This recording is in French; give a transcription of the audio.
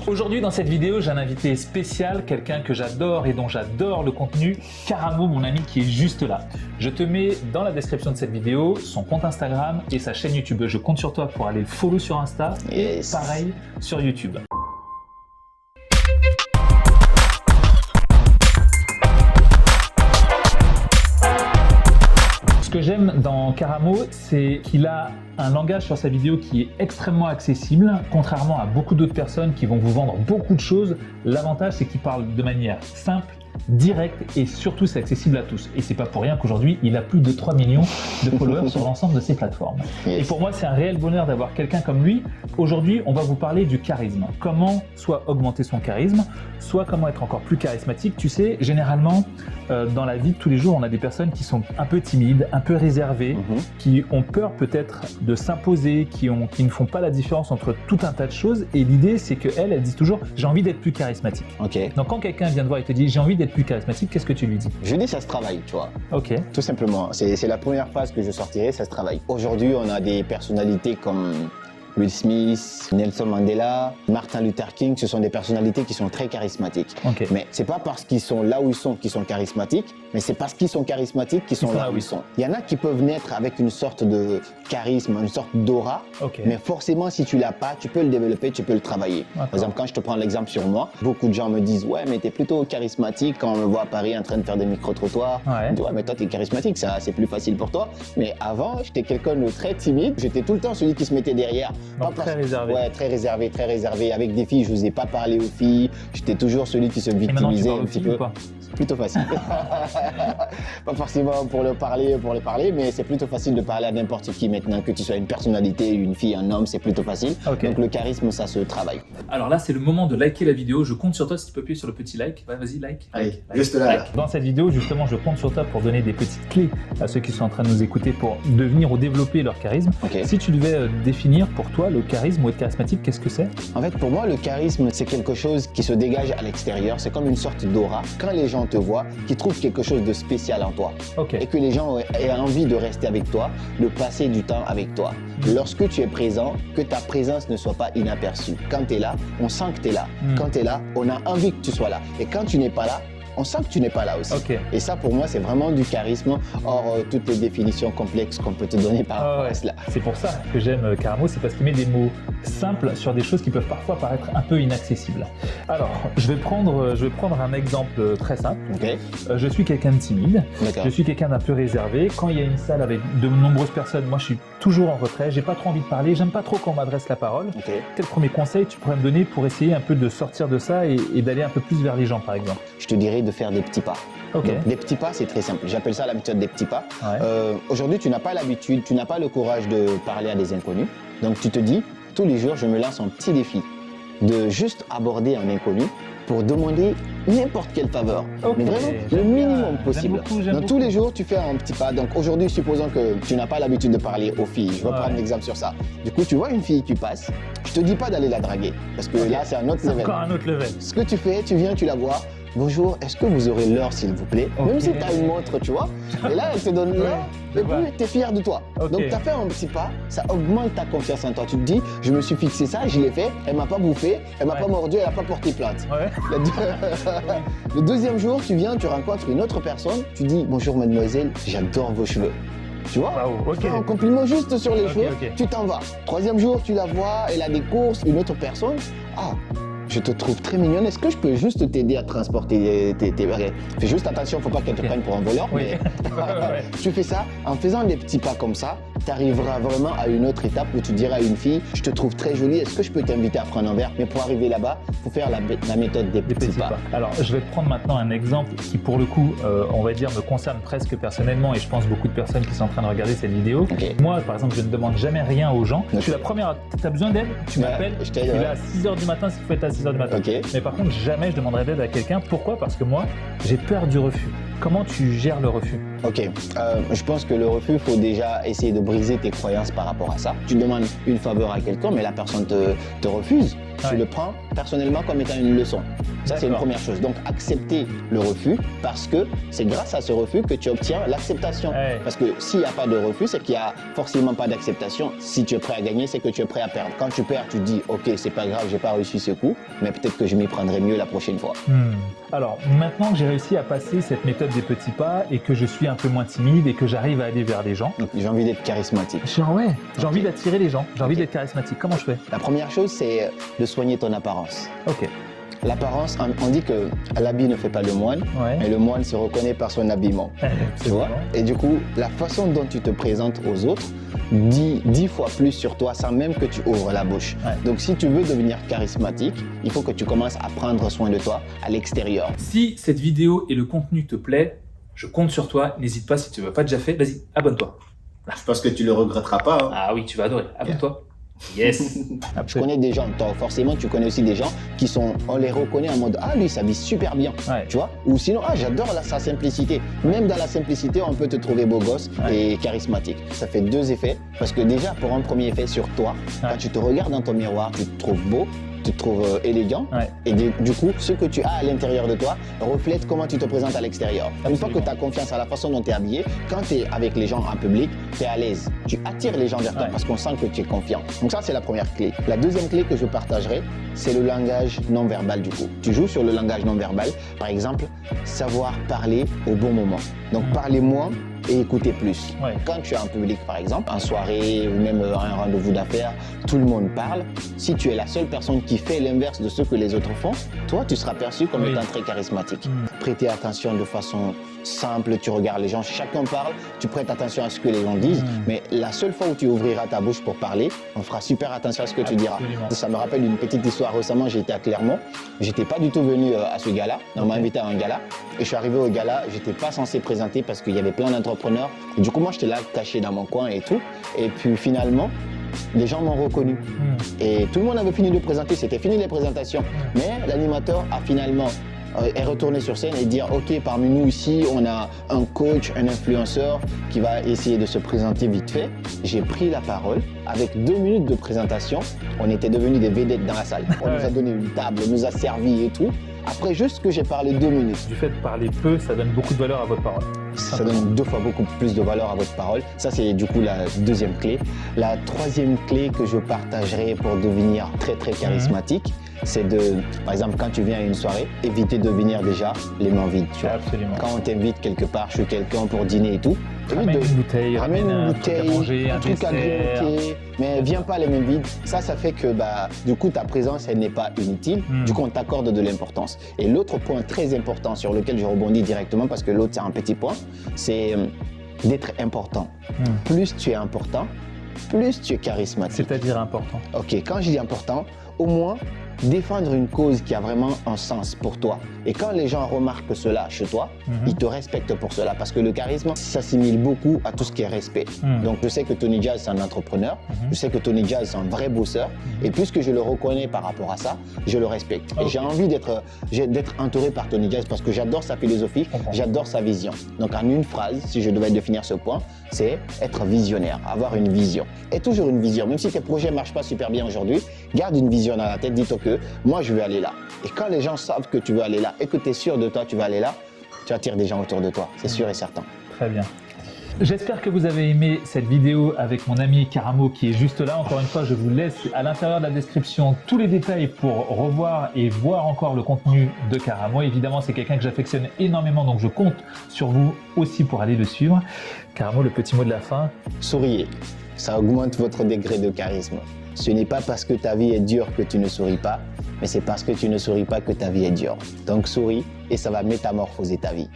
Aujourd'hui dans cette vidéo, j'ai un invité spécial, quelqu'un que j'adore et dont j'adore le contenu, Karamo, mon ami qui est juste là. Je te mets dans la description de cette vidéo son compte Instagram et sa chaîne YouTube. Je compte sur toi pour aller le follow sur Insta et pareil sur YouTube. Ce que j'aime dans Karamo, c'est qu'il a un langage sur sa vidéo qui est extrêmement accessible, contrairement à beaucoup d'autres personnes qui vont vous vendre beaucoup de choses. L'avantage, c'est qu'il parle de manière simple, directe et surtout c'est accessible à tous. Et c'est pas pour rien qu'aujourd'hui, il a plus de 3 millions de followers sur l'ensemble de ses plateformes. Et pour moi, c'est un réel bonheur d'avoir quelqu'un comme lui. Aujourd'hui, on va vous parler du charisme. Comment soit augmenter son charisme, soit comment être encore plus charismatique. Tu sais, généralement, dans la vie de tous les jours, on a des personnes qui sont un peu timides, un peu réservées, qui ont peur peut-être de s'imposer, qui ne font pas la différence entre tout un tas de choses. Et l'idée, c'est qu'elle dit toujours « j'ai envie d'être plus charismatique ». Donc quand quelqu'un vient te voir et te dit « j'ai envie d'être plus charismatique », qu'est-ce que tu lui dis? Je lui dis ça se travaille, tu vois. Ok. Tout simplement. C'est la première phrase que je sortirai, ça se travaille. Aujourd'hui, on a des personnalités comme Will Smith, Nelson Mandela, Martin Luther King, ce sont des personnalités qui sont très charismatiques. Okay. Mais c'est pas parce qu'ils sont là où ils sont qu'ils sont charismatiques, mais c'est parce qu'ils sont charismatiques qu'ils sont là où ils sont. Il y en a qui peuvent naître avec une sorte de charisme, une sorte d'aura, mais forcément si tu l'as pas, tu peux le développer, tu peux le travailler. Par exemple, quand je te prends l'exemple sur moi, beaucoup de gens me disent « ouais, mais t'es plutôt charismatique quand on me voit à Paris en train de faire des micro-trottoirs. » Je dis « ouais, mais toi t'es charismatique, ça c'est plus facile pour toi. » Mais avant, j'étais quelqu'un de très timide, j'étais tout le temps celui qui se mettait derrière. Très réservé. Ouais, très réservé. Avec des filles, je n'osais pas parler aux filles. J'étais toujours celui qui se victimisait un petit peu. C'est plutôt facile. Pas forcément pour le parler, mais c'est plutôt facile de parler à n'importe qui maintenant, que tu sois une personnalité, une fille, un homme, c'est plutôt facile. Donc le charisme, ça se travaille. Alors là, c'est le moment de liker la vidéo. Je compte sur toi si tu peux appuyer sur le petit like. Ouais, vas-y, like. Allez, juste là. Dans cette vidéo, justement, je compte sur toi pour donner des petites clés à ceux qui sont en train de nous écouter pour devenir ou développer leur charisme. Si tu devais définir pour toi le charisme ou être charismatique, qu'est-ce que c'est? En fait, pour moi, le charisme, c'est quelque chose qui se dégage à l'extérieur. C'est comme une sorte d'aura. Quand les gens te voient, qu'ils trouvent quelque chose de spécial en toi. Et que les gens aient envie de rester avec toi, de passer du temps avec toi. Lorsque tu es présent, que ta présence ne soit pas inaperçue. Quand tu es là, on sent que tu es là. Quand tu es là, on a envie que tu sois là. Et quand tu n'es pas là, on sent que tu n'es pas là aussi. Et ça, pour moi, c'est vraiment du charisme, hors toutes les définitions complexes qu'on peut te donner par rapport à cela. C'est pour ça que j'aime Karamo, c'est parce qu'il met des mots simples sur des choses qui peuvent parfois paraître un peu inaccessibles. Alors, je vais prendre un exemple très simple. Je suis quelqu'un de timide, je suis quelqu'un d'un peu réservé. Quand il y a une salle avec de nombreuses personnes, moi, je suis toujours en retrait, j'ai pas trop envie de parler, j'aime pas trop qu'on m'adresse la parole. Quel premier conseil tu pourrais me donner pour essayer un peu de sortir de ça et d'aller un peu plus vers les gens, par exemple? Je te dirais de faire des petits pas. Donc, des petits pas, c'est très simple. J'appelle ça la méthode des petits pas. Aujourd'hui, tu n'as pas l'habitude, tu n'as pas le courage de parler à des inconnus. Donc, tu te dis, tous les jours, je me lance un petit défi de juste aborder un inconnu pour demander n'importe quelle faveur. Mais vraiment, le minimum possible. Donc, tous les jours, tu fais un petit pas. Donc, aujourd'hui, supposons que tu n'as pas l'habitude de parler aux filles. Je vais prendre un exemple sur ça. Du coup, tu vois une fille qui passe. Je te dis pas d'aller la draguer. Parce que là, c'est un autre level. Encore un autre level. Ce que tu fais, tu viens, tu la vois. Bonjour, est-ce que vous aurez l'heure s'il vous plaît? Même si tu as une montre, tu vois. Et là, elle te donne l'heure et puis tu es fier de toi. Donc tu as fait un petit pas, ça augmente ta confiance en toi. Tu te dis, je me suis fixé ça, je l'ai fait, elle m'a pas bouffé, elle m'a pas mordu, elle n'a pas porté plainte. Le deuxième jour, tu viens, tu rencontres une autre personne, tu dis, bonjour mademoiselle, j'adore vos cheveux. Tu vois, fais un compliment juste sur les cheveux, tu t'en vas. Troisième jour, tu la vois, elle a des courses, une autre personne. Ah, je te trouve très mignonne, est-ce que je peux juste t'aider à transporter tes baguettes? Fais juste attention, faut pas qu'elle te prenne pour un voleur, mais tu fais ça, en faisant des petits pas comme ça, tu arriveras vraiment à une autre étape où tu diras à une fille, je te trouve très jolie, est-ce que je peux t'inviter à prendre un verre? Mais pour arriver là-bas, il faut faire la méthode des petits pas. Alors, je vais te prendre maintenant un exemple qui, pour le coup, on va dire, me concerne presque personnellement et je pense beaucoup de personnes qui sont en train de regarder cette vidéo. Moi, par exemple, je ne demande jamais rien aux gens. Je suis la première, tu as besoin d'aide, tu m'appelles, je suis là à 6h du matin s'il faut être à 6h du matin. Mais par contre, jamais je demanderai d'aide à quelqu'un. Pourquoi? Parce que moi, j'ai peur du refus. Comment tu gères le refus? Ok, je pense que le refus, il faut déjà essayer de briser tes croyances par rapport à ça. Tu demandes une faveur à quelqu'un, mais la personne te refuse. Tu le prends personnellement comme étant une leçon. Ça, c'est une première chose. Donc, accepter le refus parce que c'est grâce à ce refus que tu obtiens l'acceptation. Parce que s'il n'y a pas de refus, c'est qu'il n'y a forcément pas d'acceptation. Si tu es prêt à gagner, c'est que tu es prêt à perdre. Quand tu perds, tu dis, ok, c'est pas grave, j'ai pas réussi ce coup, mais peut-être que je m'y prendrai mieux la prochaine fois. Alors, maintenant que j'ai réussi à passer cette méthode des petits pas et que je suis un peu moins timide et que j'arrive à aller vers les gens. Donc, j'ai envie d'être charismatique. J'ai envie d'attirer les gens, j'ai envie d'être charismatique. Comment je fais? La première chose, c'est de soigner ton apparence. Ok. L'apparence, on dit que l'habit ne fait pas le moine, mais le moine se reconnaît par son habillement. Tu vois? Et du coup, la façon dont tu te présentes aux autres dit 10 fois plus sur toi sans même que tu ouvres la bouche. Donc si tu veux devenir charismatique, il faut que tu commences à prendre soin de toi à l'extérieur. Si cette vidéo et le contenu te plaît, je compte sur toi. N'hésite pas, si tu ne l'as pas déjà fait, vas-y, abonne-toi. Je pense que tu le regretteras pas. Hein. Ah oui, tu vas adorer. Abonne-toi. Yes. Je connais des gens, toi, forcément tu connais aussi des gens qui sont, on les reconnaît en mode, ah lui il s'habille super bien, tu vois, ou sinon, ah j'adore sa simplicité. Même dans la simplicité, on peut te trouver beau gosse et charismatique. Ça fait deux effets, parce que déjà pour un premier effet sur toi, quand tu te regardes dans ton miroir, tu te trouves beau, tu te trouves élégant et du coup, ce que tu as à l'intérieur de toi reflète comment tu te présentes à l'extérieur. Une fois que tu as confiance à la façon dont tu es habillé, quand tu es avec les gens en public, tu es à l'aise. Tu attires les gens vers toi parce qu'on sent que tu es confiant. Donc ça, c'est la première clé. La deuxième clé que je partagerai, c'est le langage non verbal du coup. Tu joues sur le langage non verbal. Par exemple, savoir parler au bon moment. Donc parler moins et écouter plus. Quand tu es en public par exemple, en soirée ou même un rendez-vous d'affaires, tout le monde parle. Si tu es la seule personne qui fait l'inverse de ce que les autres font, toi tu seras perçu comme étant très charismatique. Prêter attention de façon simple, tu regardes les gens, chacun parle, tu prêtes attention à ce que les gens disent, mais la seule fois où tu ouvriras ta bouche pour parler, on fera super attention à ce que tu diras. Ça me rappelle une petite histoire. Récemment, j'étais à Clermont, j'étais pas du tout venu à ce gala, on m'a invité à un gala, et je suis arrivé au gala, j'étais pas censé présenter parce qu'il y avait plein d'entrepreneurs, et du coup moi j'étais là caché dans mon coin et tout, et puis finalement, les gens m'ont reconnu. Et tout le monde avait fini de présenter, c'était fini les présentations, mais l'animateur a finalement est retourné sur scène et dire ok, parmi nous ici on a un coach, un influenceur qui va essayer de se présenter vite fait. J'ai pris la parole, avec 2 minutes de présentation, on était devenus des vedettes dans la salle. On nous a donné une table, on nous a servi et tout. Après juste que j'ai parlé 2 minutes. Du fait de parler peu, ça donne beaucoup de valeur à votre parole. Ça donne 2 fois beaucoup plus de valeur à votre parole. Ça, c'est du coup la deuxième clé. La troisième clé que je partagerai pour devenir très très charismatique, c'est de, par exemple, quand tu viens à une soirée, éviter de venir déjà les mains vides. Tu vois. Absolument. Quand on t'invite quelque part chez quelqu'un pour dîner et tout, ramène une bouteille, ramène un truc à manger, un truc à grignoter, mais viens pas les mains vides. Ça fait que du coup ta présence elle n'est pas inutile. Du coup on t'accorde de l'importance. Et l'autre point très important sur lequel je rebondis directement parce que l'autre c'est un petit point, c'est d'être important. Plus tu es important, plus tu es charismatique. C'est-à-dire important. Ok, quand je dis important, au moins défendre une cause qui a vraiment un sens pour toi. Et quand les gens remarquent cela chez toi, ils te respectent pour cela. Parce que le charisme s'assimile beaucoup à tout ce qui est respect. Donc je sais que Tony Jazz c'est un entrepreneur, je sais que Tony Jazz c'est un vrai bosseur. Et puisque je le reconnais par rapport à ça, je le respecte. Et j'ai envie d'être entouré par Tony Jazz parce que j'adore sa philosophie, j'adore sa vision. Donc en une phrase, si je devais définir ce point, c'est être visionnaire, avoir une vision. Et toujours une vision. Même si tes projets ne marchent pas super bien aujourd'hui, garde une vision dans la tête, dis-toi que moi je veux aller là. Et quand les gens savent que tu veux aller là et que tu es sûr de toi, tu vas aller là, tu attires des gens autour de toi, c'est sûr et certain. Très bien. J'espère que vous avez aimé cette vidéo avec mon ami Karamo qui est juste là. Encore une fois, je vous laisse à l'intérieur de la description tous les détails pour revoir et voir encore le contenu de Karamo. Évidemment, c'est quelqu'un que j'affectionne énormément, donc je compte sur vous aussi pour aller le suivre. Karamo, le petit mot de la fin. Souriez, ça augmente votre degré de charisme. Ce n'est pas parce que ta vie est dure que tu ne souris pas, mais c'est parce que tu ne souris pas que ta vie est dure. Donc souris et ça va métamorphoser ta vie.